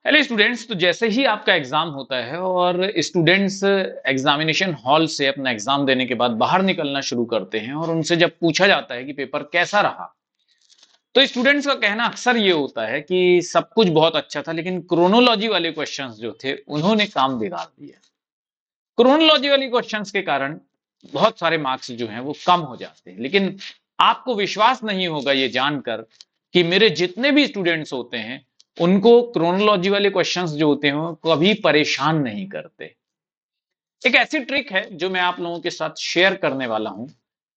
Hello students. तो जैसे ही आपका एग्जाम होता है और स्टूडेंट्स एग्जामिनेशन हॉल से अपना एग्जाम देने के बाद बाहर निकलना शुरू करते हैं और उनसे जब पूछा जाता है कि पेपर कैसा रहा, तो स्टूडेंट्स का कहना अक्सर ये होता है कि सब कुछ बहुत अच्छा था, लेकिन क्रोनोलॉजी वाले क्वेश्चंस जो थे उन्होंने काम बिगाड़ दिया। क्रोनोलॉजी वाली क्वेश्चंस के कारण बहुत सारे मार्क्स जो हैं वो कम हो जाते हैं। लेकिन आपको विश्वास नहीं होगा ये जानकर कि मेरे जितने भी स्टूडेंट्स होते हैं उनको क्रोनोलॉजी वाले क्वेश्चंस जो होते हैं वो कभी परेशान नहीं करते। एक ऐसी ट्रिक है जो मैं आप लोगों के साथ शेयर करने वाला हूं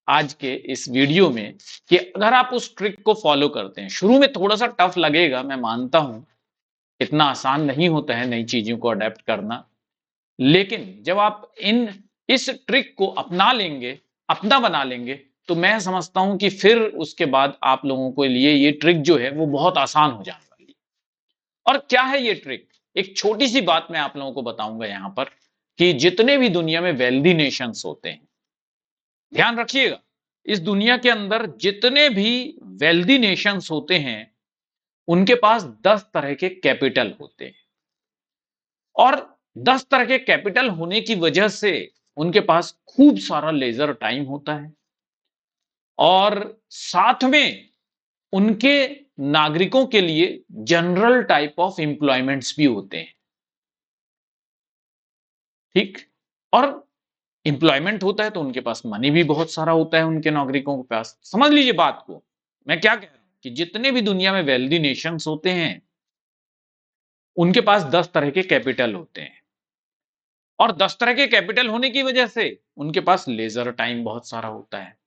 आज के इस वीडियो में, कि अगर आप उस ट्रिक को फॉलो करते हैं, शुरू में थोड़ा सा टफ लगेगा, मैं मानता हूं, इतना आसान नहीं होता है नई चीजों को अडेप्ट करना, लेकिन जब आप इन इस ट्रिक को अपना लेंगे, अपना बना लेंगे, तो मैं समझता हूं कि फिर उसके बाद आप लोगों के लिए ये ट्रिक जो है वो बहुत आसान हो जाने वाली है। और क्या है ये ट्रिक? एक छोटी सी बात मैं आप लोगों को बताऊंगा यहां पर, कि जितने भी दुनिया में वेल्दी नेशंस होते हैं, ध्यान रखिएगा, इस दुनिया के अंदर जितने भी वेल्दी नेशंस होते हैं उनके पास 10 तरह के कैपिटल होते हैं। और 10 तरह के कैपिटल होने की वजह से उनके पास खूब सारा लेजर टाइम होता है, और साथ में उनके नागरिकों के लिए जनरल टाइप ऑफ एम्प्लॉयमेंट्स भी होते हैं। ठीक। और एम्प्लॉयमेंट होता है तो उनके पास मनी भी बहुत सारा होता है, उनके नागरिकों के पास। समझ लीजिए बात को, मैं क्या कह रहा हूं कि जितने भी दुनिया में वेल्दी नेशंस होते हैं उनके पास 10 तरह के कैपिटल होते हैं, और 10 तरह के कैपिटल होने की वजह से उनके पास लेजर टाइम बहुत सारा होता है,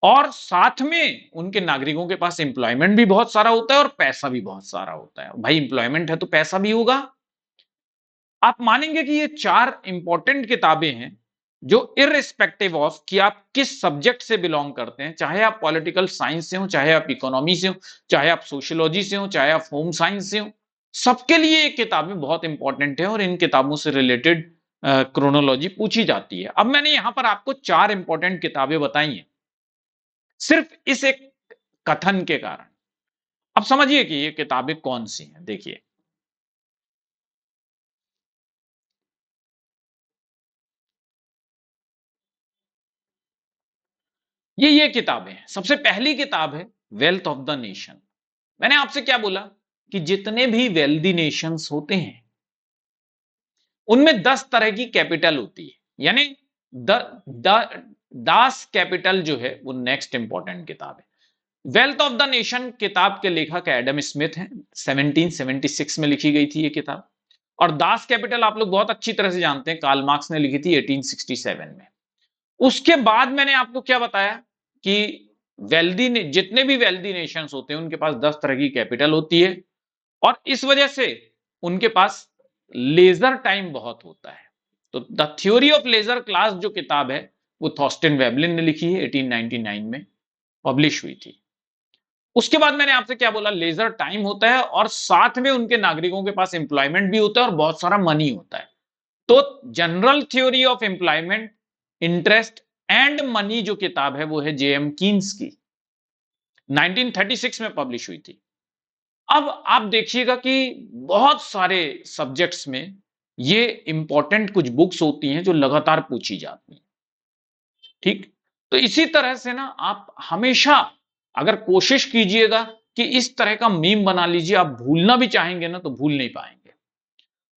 और साथ में उनके नागरिकों के पास एम्प्लॉयमेंट भी बहुत सारा होता है और पैसा भी बहुत सारा होता है। भाई एम्प्लॉयमेंट है तो पैसा भी होगा। आप मानेंगे कि ये 4 इंपॉर्टेंट किताबें हैं जो इररिस्पेक्टिव ऑफ कि आप किस सब्जेक्ट से बिलोंग करते हैं, चाहे आप पॉलिटिकल साइंस से हो, चाहे आप इकोनॉमी से हो, चाहे आप सोशियोलॉजी से हो, चाहे आप होम साइंस से हो, सबके लिए ये किताबें बहुत इंपॉर्टेंट है और इन किताबों से रिलेटेड क्रोनोलॉजी पूछी जाती है। अब मैंने यहां पर आपको 4 इंपॉर्टेंट किताबें बताई हैं सिर्फ इस एक कथन के कारण। अब समझिए कि ये किताबें कौन सी हैं। देखिए, ये किताबें हैं। सबसे पहली किताब है वेल्थ ऑफ द नेशन। मैंने आपसे क्या बोला कि जितने भी वेल्दी नेशंस होते हैं उनमें 10 तरह की कैपिटल होती है, यानी द दास कैपिटल जो है वो नेक्स्ट इंपॉर्टेंट किताब है। वेल्थ ऑफ द नेशन किताब के लेखक एडम स्मिथ हैं, 1776 में लिखी गई थी ये किताब। और दास कैपिटल आप लोग बहुत अच्छी तरह से जानते हैं, कार्ल मार्क्स ने लिखी थी 1867 में। उसके बाद मैंने आपको क्या बताया कि वेल्दी ने जितने भी वेल्दी नेशंस होते हैं उनके पास 10 तरह की कैपिटल होती है, और इस वजह से उनके पास लेजर टाइम बहुत होता है। तो the theory of leisure class जो किताब है वो थॉस्टिन वेबलिन ने लिखी है, 1899 में पब्लिश हुई थी। उसके बाद मैंने आपसे क्या बोला, लेजर टाइम होता है और साथ में उनके नागरिकों के पास एम्प्लॉयमेंट भी होता है और बहुत सारा मनी होता है। तो general theory of employment, interest and money जो किताब है वो है जेएम कीन्स की, 1936 में पब्लिश हुई थी। अब आप देखिएगा कि बहुत सारे सब्जेक्ट्स में ये इंपॉर्टेंट कुछ बुक्स होती हैं जो लगातार पूछी जाती हैं। ठीक। तो इसी तरह से ना आप हमेशा अगर कोशिश कीजिएगा कि इस तरह का मीम बना लीजिए, आप भूलना भी चाहेंगे ना तो भूल नहीं पाएंगे।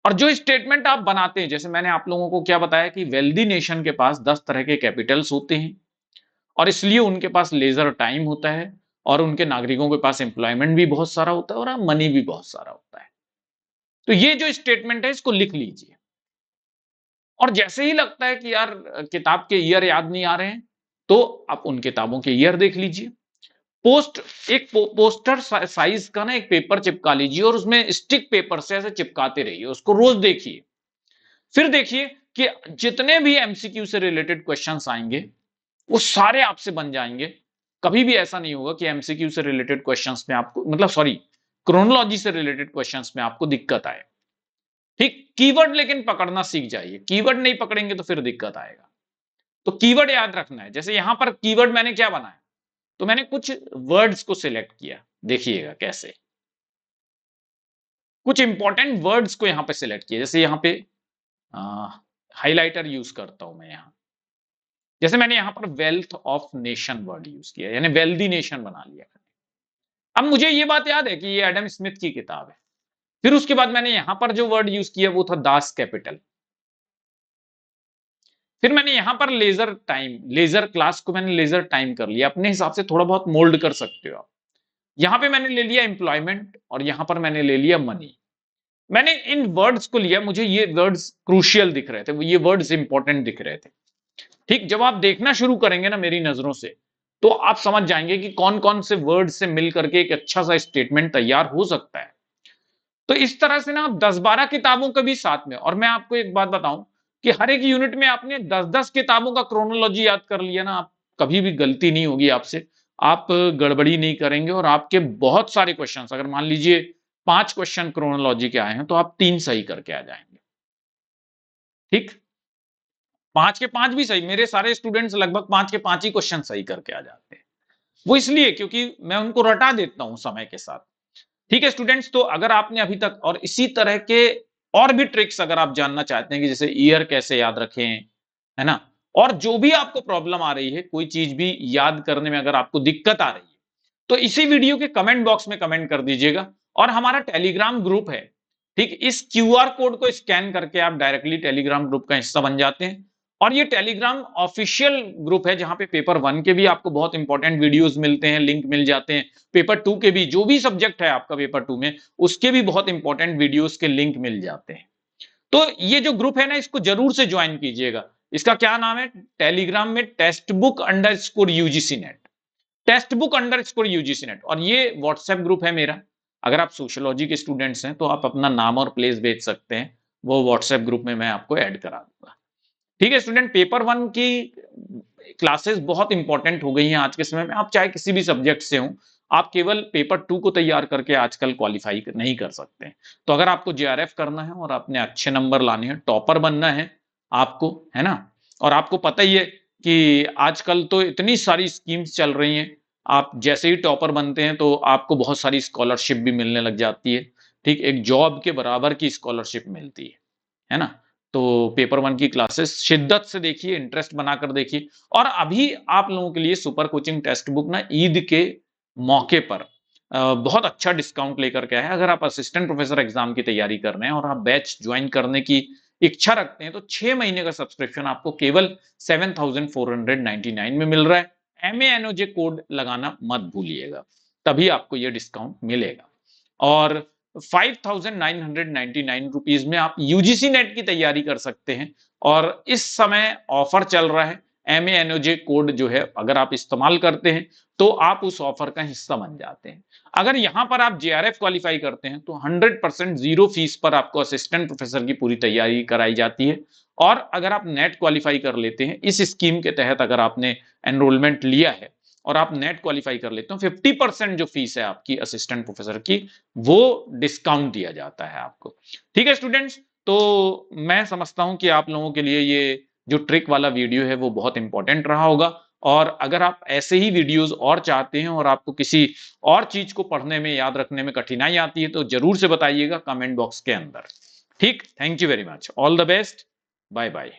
और जो स्टेटमेंट आप बनाते हैं, जैसे मैंने आप लोगों को क्या बताया कि वेल्दी नेशन के पास 10 तरह के कैपिटल्स होते हैं और इसलिए उनके पास लेजर टाइम होता है और उनके नागरिकों के पास एम्प्लॉयमेंट भी बहुत सारा होता है और मनी भी बहुत सारा होता है। तो ये जो स्टेटमेंट है इसको लिख लीजिए, और जैसे ही लगता है कि यार किताब के ईयर याद नहीं आ रहे हैं, तो आप उन किताबों के ईयर देख लीजिए। पोस्टर साइज का ना एक पेपर चिपका लीजिए और उसमें स्टिक पेपर से ऐसे चिपकाते रहिए, उसको रोज देखिए। फिर देखिए कि जितने भी एमसीक्यू से रिलेटेड क्वेश्चंस आएंगे वो सारे आपसे बन जाएंगे। कभी भी ऐसा नहीं होगा कि एमसीक्यू से रिलेटेड क्वेश्चंस में आपको, मतलब सॉरी, क्रोनोलॉजी से रिलेटेड क्वेश्चंस में आपको दिक्कत आए। ठीक। कीवर्ड लेकिन पकड़ना सीख जाइए, कीवर्ड नहीं पकड़ेंगे तो फिर दिक्कत आएगा। तो कीवर्ड याद रखना है। जैसे यहां पर कीवर्ड मैंने क्या बनाया, तो मैंने कुछ वर्ड्स को सिलेक्ट किया, देखिएगा कैसे। कुछ इंपॉर्टेंट वर्ड्स को यहां पे सिलेक्ट किया, जैसे यहां पे हाइलाइटर यूज करता हूं मैं यहां, जैसे मैंने यहां पर wealth of nation word use किया, यानी वेल्दी नेशन बना लिया। अब मुझे ये बात याद है कि ये एडम स्मिथ की किताब है। फिर उसके बाद मैंने यहां पर जो वर्ड यूज किया वो था दास कैपिटल। फिर मैंने यहां पर लेजर टाइम, लेजर क्लास को मैंने लेजर टाइम कर लिया, अपने हिसाब से थोड़ा बहुत मोल्ड कर सकते हो आप। यहां पे मैंने ले लिया एम्प्लॉयमेंट और यहां पर मैंने ले लिया मनी। मैंने इन वर्ड्स को लिया, मुझे ये वर्ड्स क्रूशियल दिख रहे थे, ये वर्ड्स इंपॉर्टेंट दिख रहे थे। ठीक, जब आप देखना शुरू करेंगे ना मेरी नजरों से, तो आप समझ जाएंगे कि कौन कौन से वर्ड से मिल करके एक अच्छा सा स्टेटमेंट तैयार हो सकता है। तो इस तरह से ना आप 10-12 किताबों के भी साथ में, और मैं आपको एक बात बताऊं कि हर एक यूनिट में आपने 10-10 किताबों का क्रोनोलॉजी याद कर लिया ना, आप कभी भी गलती नहीं होगी आपसे, आप गड़बड़ी नहीं करेंगे, और आपके बहुत सारे क्वेश्चंस, अगर मान लीजिए 5 क्वेश्चन क्रोनोलॉजी के आए हैं तो आप 3 सही करके आ जाएंगे। ठीक, 5 के 5 भी सही, मेरे सारे स्टूडेंट्स लगभग 5 के 5 ही क्वेश्चन सही करके आ जाते हैं। वो इसलिए क्योंकि मैं उनको रटा देता हूं समय के साथ। ठीक है स्टूडेंट्स, तो अगर आपने अभी तक और इसी तरह के और भी ट्रिक्स अगर आप जानना चाहते हैं कि जैसे ईयर कैसे याद रखें, है ना, और जो भी आपको प्रॉब्लम आ रही है, कोई चीज भी याद करने में अगर आपको दिक्कत आ रही है, तो इसी वीडियो के कमेंट बॉक्स में कमेंट कर दीजिएगा। और हमारा टेलीग्राम ग्रुप है, ठीक, इस क्यूआर कोड को स्कैन करके आप डायरेक्टली टेलीग्राम ग्रुप का हिस्सा बन जाते हैं। और ये टेलीग्राम ऑफिशियल ग्रुप है जहां पे पेपर 1 के भी आपको बहुत इंपॉर्टेंट वीडियोस मिलते हैं, लिंक मिल जाते हैं, पेपर 2 के भी, जो भी सब्जेक्ट है आपका पेपर 2 में, उसके भी बहुत इंपॉर्टेंट वीडियोस के लिंक मिल जाते हैं। तो ये जो ग्रुप है ना, इसको जरूर से ज्वाइन कीजिएगा। इसका क्या नाम है टेलीग्राम में? Text book underscore UGC net, text book underscore UGC net. और ये व्हाट्सएप ग्रुप है मेरा, अगर आप सोशियोलॉजी के स्टूडेंट्स हैं तो आप अपना नाम और प्लेस भेज सकते हैं, वो व्हाट्सएप ग्रुप में मैं आपको ऐड करा दूंगा। ठीक है स्टूडेंट, पेपर 1 की क्लासेस बहुत इंपॉर्टेंट हो गई हैं आज के समय में। आप चाहे किसी भी सब्जेक्ट से हो, आप केवल पेपर 2 को तैयार करके आजकल क्वालिफाई नहीं कर सकते। तो अगर आपको जेआरएफ करना है और आपने अच्छे नंबर लाने हैं, टॉपर बनना है आपको, है ना, और आपको पता ही है कि आजकल तो इतनी सारी स्कीम्स चल रही हैं, आप जैसे ही टॉपर बनते हैं तो आपको बहुत सारी स्कॉलरशिप भी मिलने लग जाती है। ठीक, एक जॉब के बराबर की स्कॉलरशिप मिलती है ना। तो पेपर 1 की क्लासेस शिद्दत से देखिए, इंटरेस्ट बनाकर देखिए। और अभी आप लोगों के लिए सुपर कोचिंग टेक्स्ट बुक ना ईद के मौके पर बहुत अच्छा डिस्काउंट लेकर के आया है। अगर आप असिस्टेंट प्रोफेसर एग्जाम की तैयारी कर रहे हैं और आप बैच ज्वाइन करने की इच्छा रखते हैं, तो 6 महीने का सब्सक्रिप्शन आपको केवल 7499 में मिल रहा है। MANOJ कोड लगाना मत भूलिएगा, तभी आपको यह डिस्काउंट मिलेगा। और 5999 रुपीज में आप यूजीसी नेट की तैयारी कर सकते हैं। और इस समय ऑफर चल रहा है, MANOJ कोड जो है अगर आप इस्तेमाल करते हैं तो आप उस ऑफर का हिस्सा बन जाते हैं। अगर यहां पर आप जेआरएफ क्वालिफाई करते हैं तो 100% जीरो फीस पर आपको असिस्टेंट प्रोफेसर की पूरी तैयारी कराई जाती है। और अगर आप नेट क्वालिफाई कर लेते हैं इस स्कीम के तहत, अगर आपने एनरोलमेंट लिया है और आप नेट क्वालिफाई कर लेते हो, 50% जो फीस है आपकी असिस्टेंट प्रोफेसर की, वो डिस्काउंट दिया जाता है आपको। ठीक है स्टूडेंट्स, तो मैं समझता हूं कि आप लोगों के लिए ये जो ट्रिक वाला वीडियो है वो बहुत इंपॉर्टेंट रहा होगा। और अगर आप ऐसे ही वीडियोस और चाहते हैं और आपको किसी और चीज को पढ़ने में, याद रखने में कठिनाई आती है, तो जरूर से बताइएगा कमेंट बॉक्स के अंदर। ठीक, thank you very much, all the best, bye bye.